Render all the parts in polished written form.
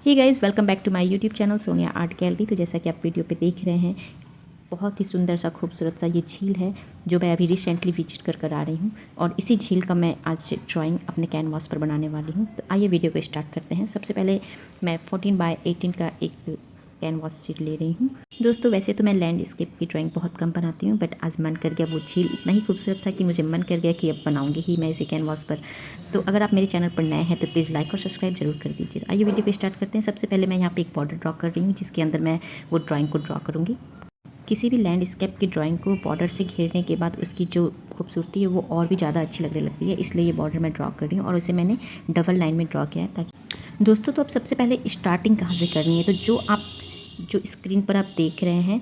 Hey guys, welcome back to my YouTube channel Sonia art gallery. तो जैसा कि आप वीडियो पे देख रहे हैं, बहुत ही सुंदर सा खूबसूरत सा ये झील है जो मैं अभी रिसेंटली विजिट कर आ रही हूँ। और इसी झील का मैं आज ड्राइंग अपने कैनवास पर बनाने वाली हूँ। तो आइए वीडियो को स्टार्ट करते हैं। सबसे पहले मैं 14x18 का एक कैनवास शीट ले रही हूँ। दोस्तों, वैसे तो मैं लैंडस्केप की ड्राइंग बहुत कम बनाती हूँ, बट आज मन कर गया, वो झील इतना ही खूबसूरत था कि मुझे मन कर गया कि अब बनाऊंगी ही मैं इसी कैनवास पर। तो अगर आप मेरे चैनल पर नए हैं तो प्लीज़ लाइक और सब्सक्राइब जरूर कर दीजिए। आइए वीडियो को स्टार्ट करते हैं। सबसे पहले मैं यहाँ पे एक बॉर्डर ड्रॉ कर रही हूँ, जिसके अंदर मैं वो ड्राइंग को ड्रॉ करूँगी। किसी भी लैंडस्केप की ड्राइंग को बॉर्डर से घेरने के बाद उसकी जो खूबसूरती है वो और भी ज़्यादा अच्छी लगने लगती है, इसलिए ये बॉर्डर मैं ड्रॉ कर रही हूँ और इसे मैंने डबल लाइन में ड्रॉ किया है। ताकि दोस्तों, तो अब सबसे पहले स्टार्टिंग कहाँ से करनी है, तो जो स्क्रीन पर आप देख रहे हैं,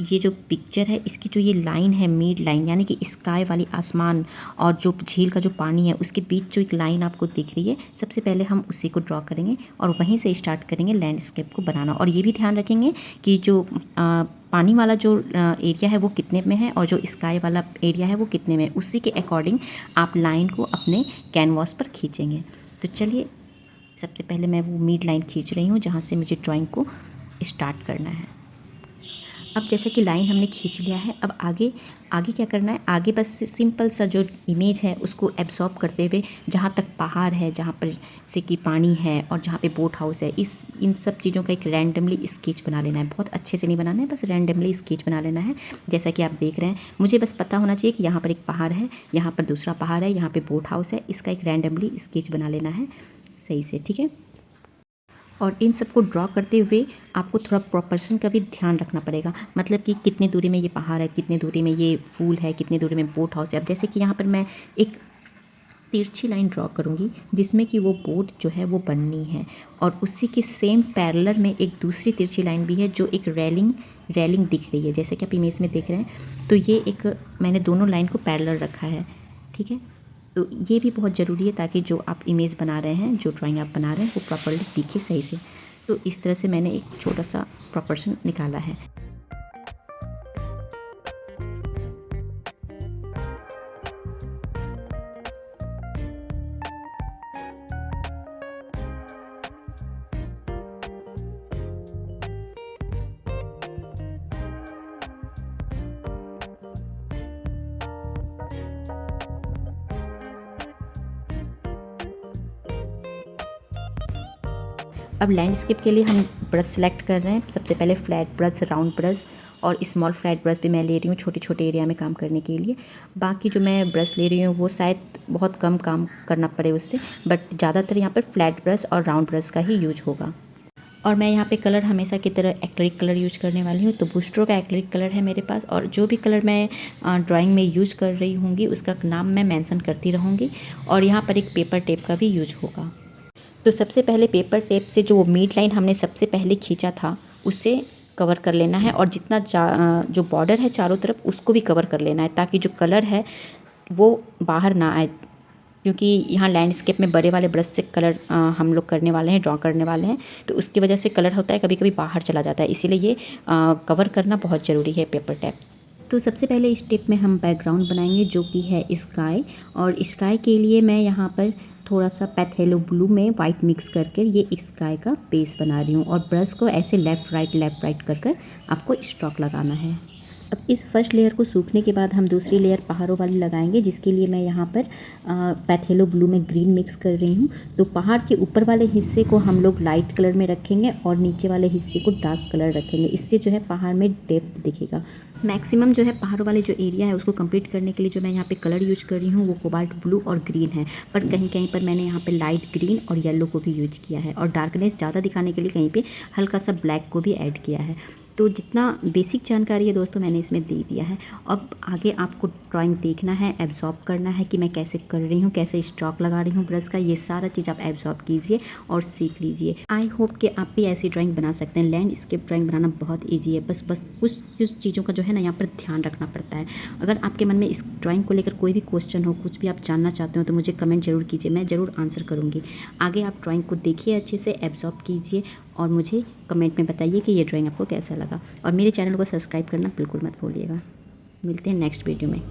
ये जो पिक्चर है, इसकी जो ये लाइन है, मिड लाइन, यानी कि स्काई वाली आसमान और जो झील का जो पानी है उसके बीच जो एक लाइन आपको दिख रही है, सबसे पहले हम उसी को ड्रॉ करेंगे और वहीं से स्टार्ट करेंगे लैंडस्केप को बनाना। और ये भी ध्यान रखेंगे कि जो पानी वाला जो एरिया है वो कितने में है और जो स्काई वाला एरिया है वो कितने में है, उसी के अकॉर्डिंग आप लाइन को अपने कैनवास पर खींचेंगे। तो चलिए, सबसे पहले मैं वो मिड लाइन खींच रही हूँ जहाँ से मुझे ड्राइंग को स्टार्ट करना है। अब जैसा कि लाइन हमने खींच लिया है, अब आगे आगे क्या करना है, आगे बस सिंपल सा जो इमेज है उसको एब्जॉर्ब करते हुए जहाँ तक पहाड़ है, जहाँ पर से कि पानी है और जहाँ पे बोट हाउस है, इन सब चीज़ों का एक रैंडमली स्केच बना लेना है। बहुत अच्छे से नहीं बनाना है, बस रैंडमली स्केच बना लेना है। जैसा कि आप देख रहे हैं, मुझे बस पता होना चाहिए कि यहाँ पर एक पहाड़ है, यहाँ पर दूसरा पहाड़ है, यहाँ पर बोट हाउस है। इसका एक रैंडमली स्केच बना लेना है सही से, ठीक है। और इन सबको ड्रॉ करते हुए आपको थोड़ा प्रोपोर्शन का भी ध्यान रखना पड़ेगा, मतलब कि कितनी दूरी में ये पहाड़ है, कितनी दूरी में ये फूल है, कितनी दूरी में बोट हाउस है। अब जैसे कि यहाँ पर मैं एक तिरछी लाइन ड्रॉ करूँगी जिसमें कि वो बोट जो है वो बननी है, और उसी के सेम पैरेलल में एक दूसरी तिरछी लाइन भी है जो एक रेलिंग दिख रही है, जैसे कि आप इमेज में देख रहे हैं। तो ये एक मैंने दोनों लाइन को पैरेलल रखा है, ठीक है। तो ये भी बहुत ज़रूरी है ताकि जो आप इमेज बना रहे हैं, जो ड्राइंग आप बना रहे हैं, वो प्रॉपर्ली दिखे सही से। तो इस तरह से मैंने एक छोटा सा प्रोपोर्शन निकाला है। अब लैंडस्केप के लिए हम ब्रश सेलेक्ट कर रहे हैं। सबसे पहले फ्लैट ब्रश, राउंड ब्रश और स्मॉल फ्लैट ब्रश भी मैं ले रही हूँ छोटे छोटे एरिया में काम करने के लिए। बाकी जो मैं ब्रश ले रही हूँ वो शायद बहुत कम काम करना पड़े उससे, बट ज़्यादातर यहाँ पर फ्लैट ब्रश और राउंड ब्रश का ही यूज होगा। और मैं यहाँ पे कलर हमेशा की तरह एक्रिलिक कलर यूज करने वाली हूँ। तो बूस्टरो का एक्रिलिक कलर है मेरे पास, और जो भी कलर मैं ड्राइंग में यूज कर रही होंगी उसका नाम मैं मेंशन करती रहूँगी। और यहाँ पर एक पेपर टेप का भी यूज होगा। तो सबसे पहले पेपर टेप से जो मिड लाइन हमने सबसे पहले खींचा था उसे कवर कर लेना है, और जितना जो बॉर्डर है चारों तरफ उसको भी कवर कर लेना है, ताकि जो कलर है वो बाहर ना आए। क्योंकि यहाँ लैंडस्केप में बड़े वाले ब्रश से कलर हम लोग करने वाले हैं, ड्रॉ करने वाले हैं, तो उसकी वजह से कलर होता है कभी कभी बाहर चला जाता है, इसीलिए ये कवर करना बहुत ज़रूरी है पेपर टेप। तो सबसे पहले स्टेप में हम बैकग्राउंड बनाएंगे जो कि है स्काई। और स्काई के लिए मैं यहाँ पर थोड़ा सा पैथेलो ब्लू में वाइट मिक्स करके ये स्काई का बेस बना रही हूँ, और ब्रश को ऐसे लेफ़्ट राइट कर आपको स्ट्रोक लगाना है। अब इस फर्स्ट लेयर को सूखने के बाद हम दूसरी लेयर पहाड़ों वाली लगाएंगे, जिसके लिए मैं यहाँ पर पैथेलो ब्लू में ग्रीन मिक्स कर रही हूँ। तो पहाड़ के ऊपर वाले हिस्से को हम लोग लाइट कलर में रखेंगे और नीचे वाले हिस्से को डार्क कलर रखेंगे, इससे जो है पहाड़ में डेप्थ दिखेगा। मैक्सिमम जो है पहाड़ों वाले जो एरिया है उसको कंप्लीट करने के लिए जो मैं यहाँ पे कलर यूज कर रही हूँ वो कोबाल्ट ब्लू और ग्रीन है, पर कहीं कहीं पर मैंने यहाँ पे लाइट ग्रीन और येलो को भी यूज किया है, और डार्कनेस ज़्यादा दिखाने के लिए कहीं पे हल्का सा ब्लैक को भी ऐड किया है। तो जितना बेसिक जानकारी है दोस्तों मैंने इसमें दे दिया है। अब आगे आपको ड्राइंग देखना है, एब्जॉर्ब करना है कि मैं कैसे कर रही हूँ, कैसे स्ट्रोक लगा रही हूँ ब्रश का, ये सारा चीज़ आप एब्जॉर्ब कीजिए और सीख लीजिए। आई होप कि आप भी ऐसी ड्राइंग बना सकते हैं। लैंडस्केप ड्राइंग बनाना बहुत ईजी है, बस कुछ चीज़ों का जो है ना यहाँ पर ध्यान रखना पड़ता है। अगर आपके मन में इस ड्राइंग को लेकर कोई भी क्वेश्चन हो, कुछ भी आप जानना चाहते हो, तो मुझे कमेंट जरूर कीजिए, मैं ज़रूर आंसर करूँगी। आगे आप ड्राइंग को देखिए, अच्छे से एब्जॉर्ब कीजिए और मुझे कमेंट में बताइए कि ये ड्राइंग आपको कैसा लगा। और मेरे चैनल को सब्सक्राइब करना बिल्कुल मत भूलिएगा। मिलते हैं नेक्स्ट वीडियो में।